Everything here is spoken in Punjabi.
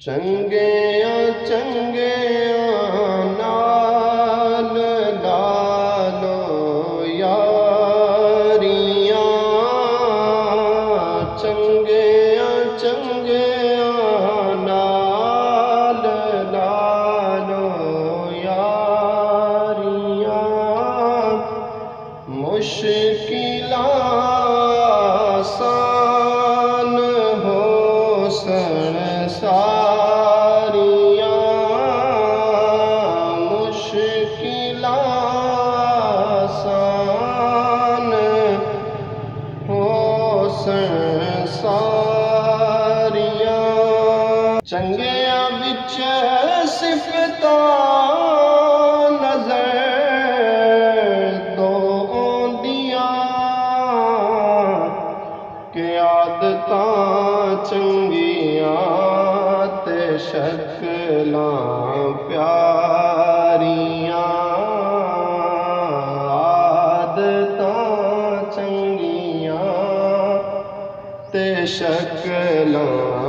ਚੰਗਿਆਂ ਚੰਗਿਆਂ ਨਾਲ ਲਾ ਲੋ ਯਾਰੀਆਂ, ਚੰਗਿਆਂ ਚੰਗਿਆਂ ਨਾਲ ਲਾ ਲੋ ਯਾਰੀਆਂ। ਮੁਸ਼ਕਿਲਾਂ ਆਸਾਨ ਹੋ ਸਾਰੀਆਂ, ਮੁਸ਼ਕਿਲਾਂ ਆਸਾਨ ਹੋ ਸਾਰੀਆਂ। ਚੰਗਿਆਂ ਵਿੱਚ ਸਿਫਤਾਂ ਨਜ਼ਰ ਤੋਂ ਆਉਂਦੀਆਂ, ਕਿ ਆਦਤਾਂ ਚੰਗੀਆਂ ਤੇ ਸ਼ਕਲਾਂ ਪਿਆਰੀਆਂ। ਆਦਤਾਂ ਚੰਗੀਆਂ ਤੇ ਸ਼ਕਲਾਂ